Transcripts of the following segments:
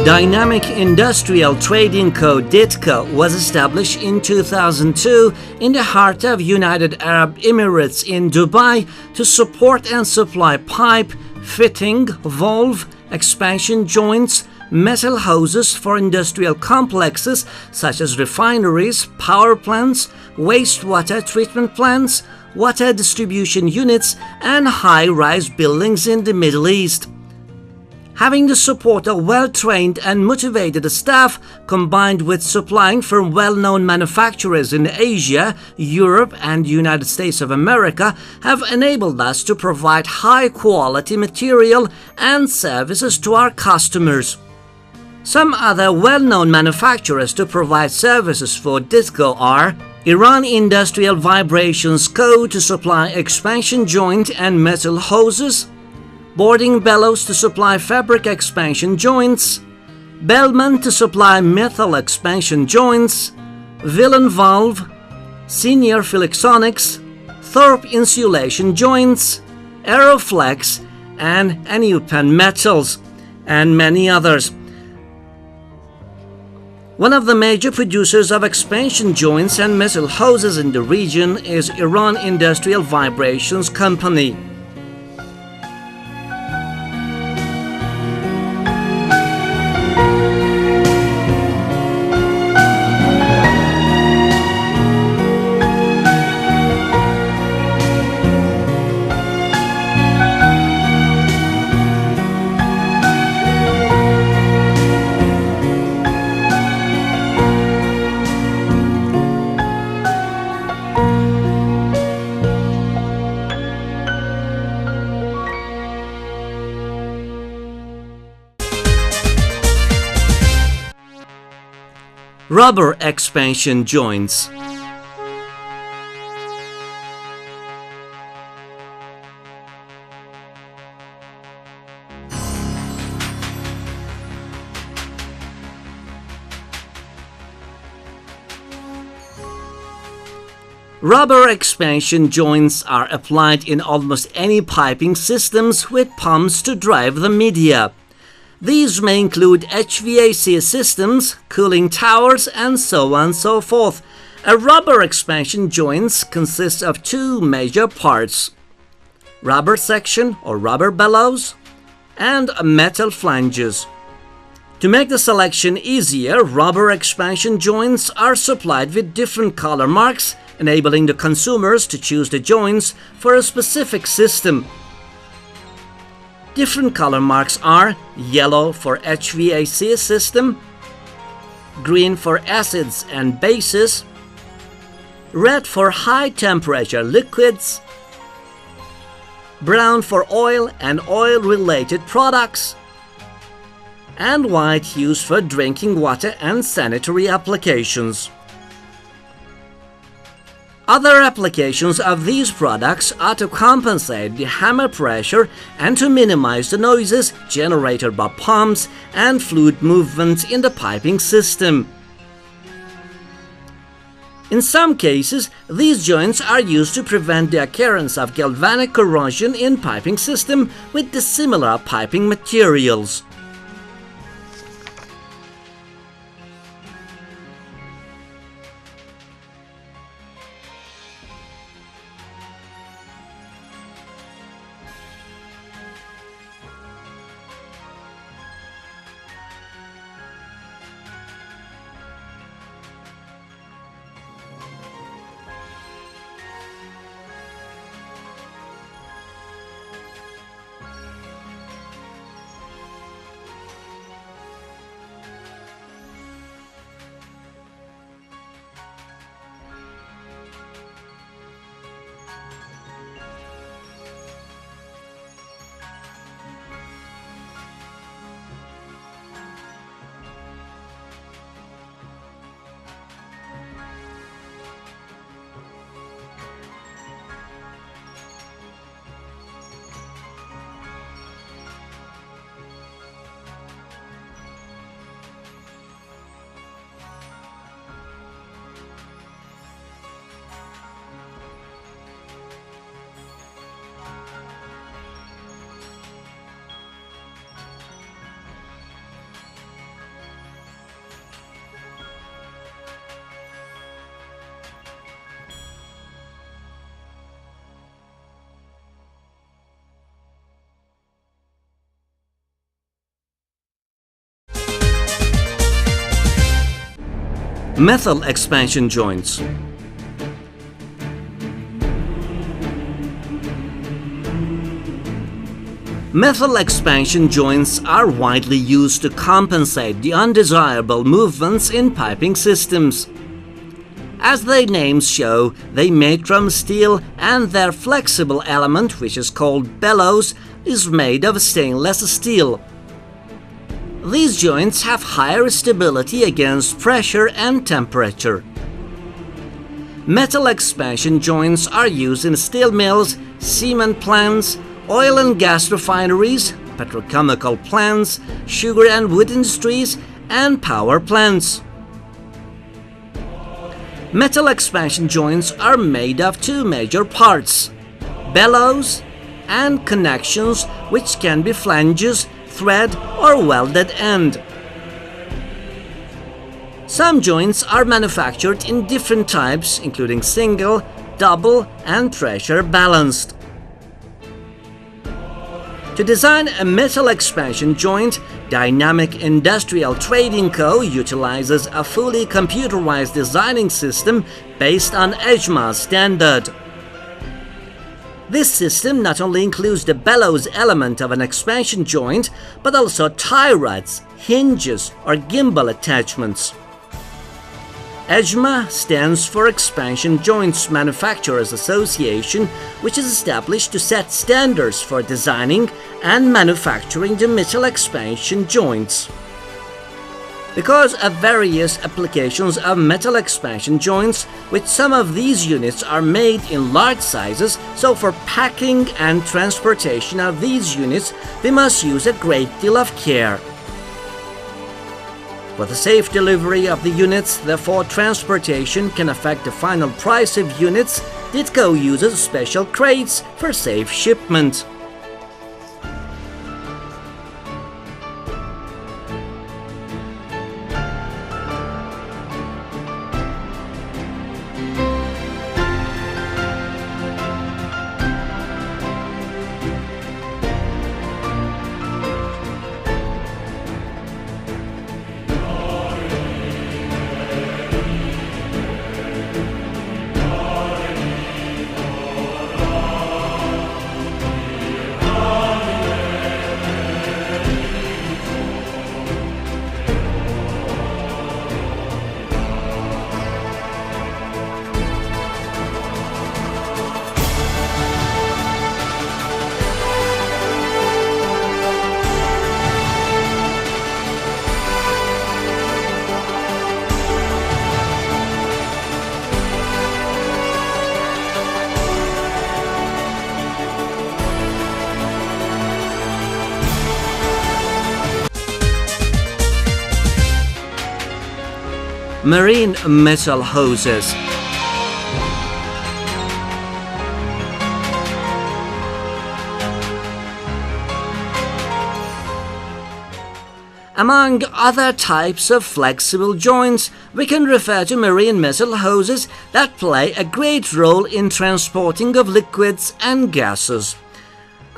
Dynamic Industrial Trading Co. (DITCO) was established in 2002 in the heart of United Arab Emirates in Dubai to support and supply pipe, fitting, valve, expansion joints, metal hoses for industrial complexes such as refineries, power plants, wastewater treatment plants, water distribution units, and high-rise buildings in the Middle East. Having the support of well-trained and motivated staff, combined with supplying from well-known manufacturers in Asia, Europe, and United States of America, have enabled us to provide high-quality material and services to our customers. Some other well-known manufacturers to provide services for DITCO are Iran Industrial Vibrations Co. to supply expansion joint and metal hoses, Boarding Bellows to supply fabric expansion joints, Bellman to supply metal expansion joints, Villain Valve, Senior Flexonics, Thorpe Insulation Joints, Aeroflex, and Anupan Metals, and many others. One of the major producers of expansion joints and metal hoses in the region is Iran Industrial Vibrations Company. Rubber expansion joints. Rubber expansion joints are applied in almost any piping systems with pumps to drive the media. These may include HVAC systems, cooling towers, and so on and so forth. A rubber expansion joint consists of two major parts: rubber section or rubber bellows, and metal flanges. To make the selection easier, rubber expansion joints are supplied with different color marks, enabling the consumers to choose the joints for a specific system. Different color marks are yellow for HVAC system, green for acids and bases, red for high temperature liquids, brown for oil and oil-related products, and white used for drinking water and sanitary applications. Other applications of these products are to compensate the hammer pressure and to minimize the noises generated by pumps and fluid movements in the piping system. In some cases, these joints are used to prevent the occurrence of galvanic corrosion in piping system with dissimilar piping materials. Metal expansion joints. Metal expansion joints are widely used to compensate the undesirable movements in piping systems. As their names show, they made from steel, and their flexible element, which is called bellows, is made of stainless steel. These joints have higher stability against pressure and temperature. Metal expansion joints are used in steel mills, cement plants, oil and gas refineries, petrochemical plants, sugar and wood industries, and power plants. Metal expansion joints are made of two major parts: bellows and connections, which can be flanges, thread, or welded end. Some joints are manufactured in different types, including single, double, and pressure balanced. To design a metal expansion joint, Dynamic Industrial Trading Co. utilizes a fully computerized designing system based on iivco standard. This system not only includes the bellows element of an expansion joint, but also tie rods, hinges, or gimbal attachments. iivco stands for Expansion Joints Manufacturers Association, which is established to set standards for designing and manufacturing the metal expansion joints. Because of various applications of metal expansion joints, with some of these units are made in large sizes, so for packing and transportation of these units, we must use a great deal of care. For the safe delivery of the units, therefore transportation can affect the final price of units, iivco uses special crates for safe shipment. Marine metal hoses. Among other types of flexible joints, we can refer to marine metal hoses that play a great role in transporting of liquids and gases.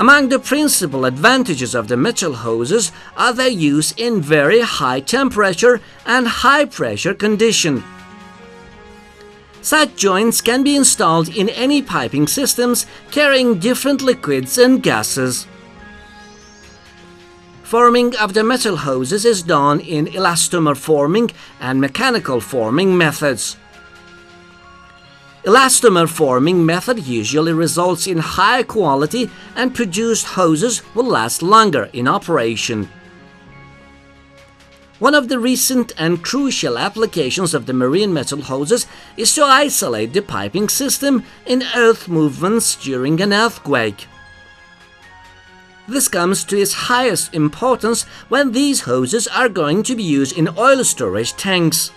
Among the principal advantages of the metal hoses are their use in very high temperature and high pressure condition. Such joints can be installed in any piping systems carrying different liquids and gases. Forming of the metal hoses is done in elastomer forming and mechanical forming methods. Elastomer forming method usually results in high quality, and produced hoses will last longer in operation. One of the recent and crucial applications of the marine metal hoses is to isolate the piping system in earth movements during an earthquake. This comes to its highest importance when these hoses are going to be used in oil storage tanks.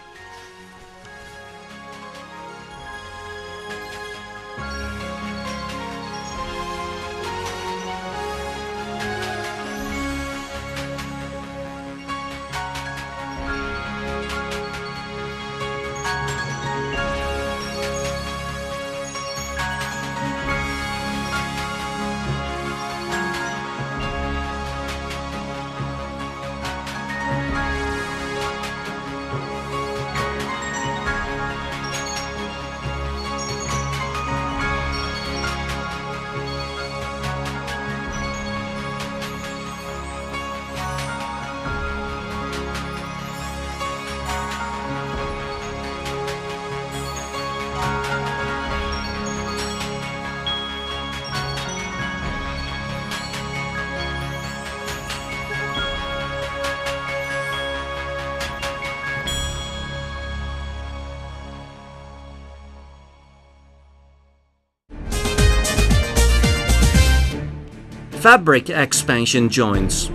fabric expansion joints.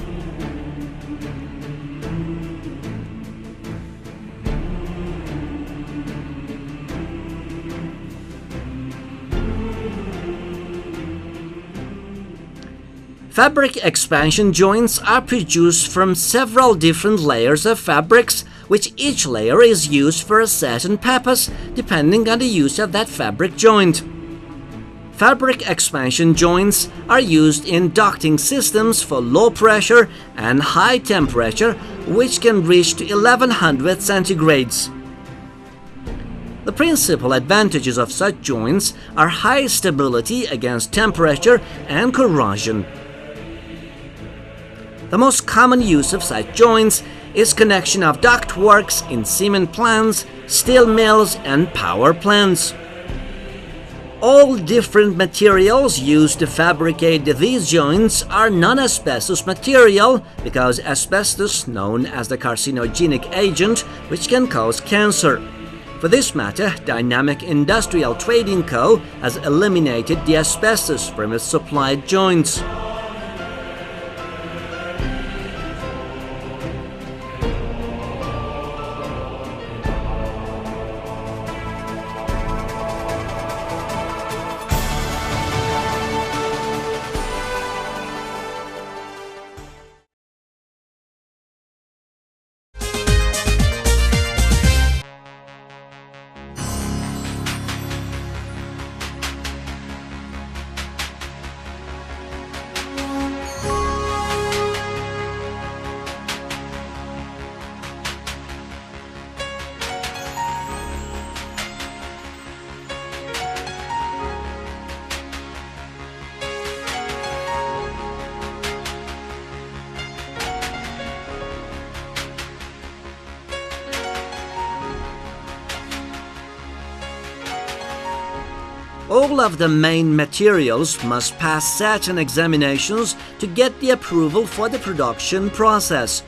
Fabric expansion joints are produced from several different layers of fabrics, which each layer is used for a certain purpose depending on the use of that fabric joint. Fabric expansion joints are used in ducting systems for low pressure and high temperature, which can reach to 1100 centigrades. The principal advantages of such joints are high stability against temperature and corrosion. The most common use of such joints is connection of ductworks in cement plants, steel mills, and power plants. All different materials used to fabricate these joints are non-asbestos material because asbestos, known as the carcinogenic agent, which can cause cancer. For this matter, Dynamic Industrial Trading Co. has eliminated the asbestos from its supplied joints. All of the main materials must pass certain examinations to get the approval for the production process.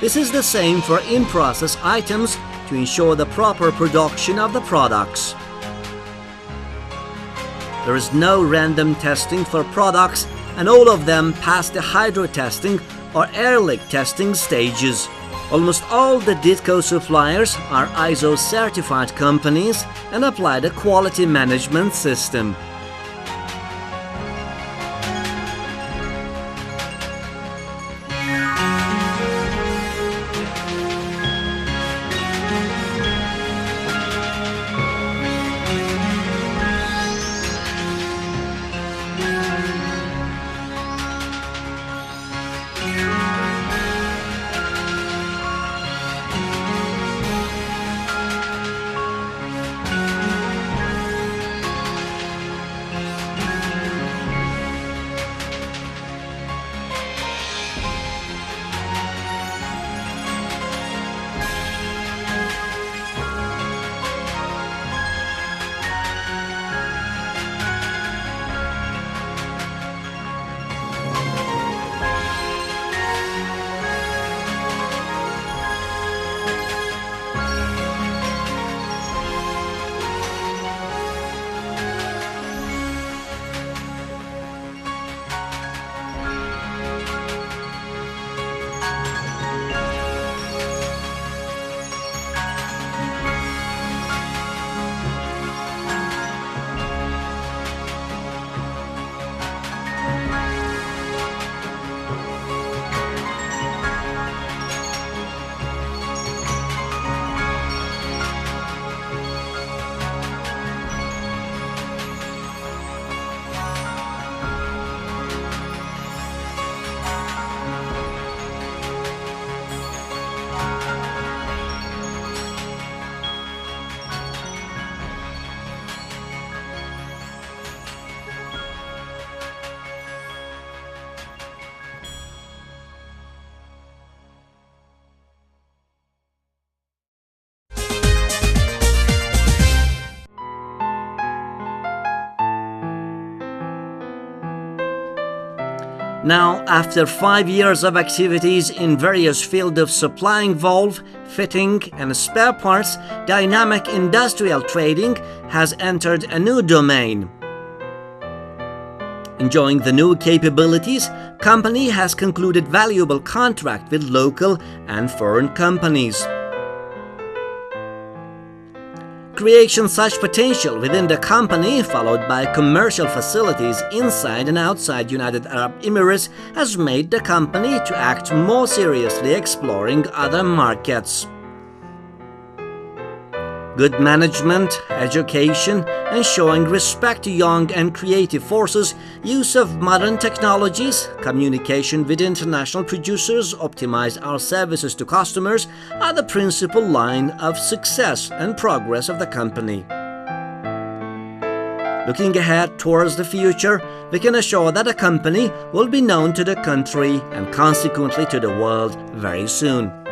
This is the same for in-process items to ensure the proper production of the products. There is no random testing for products, and all of them pass the hydro testing or air leak testing stages. Almost all the Ditco suppliers are ISO certified companies and apply the quality management system. Now, after 5 years of activities in various fields of supplying valve, fitting, and spare parts, Dynamic Industrial Trading has entered a new domain. Enjoying the new capabilities, company has concluded valuable contract with local and foreign companies. Creation such potential within the company, followed by commercial facilities inside and outside United Arab Emirates, has made the company to act more seriously exploring other markets. Good management, education, and showing respect to young and creative forces, use of modern technologies, communication with international producers, optimize our services to customers are the principal line of success and progress of the company. Looking ahead towards the future, we can assure that the company will be known to the country and consequently to the world very soon.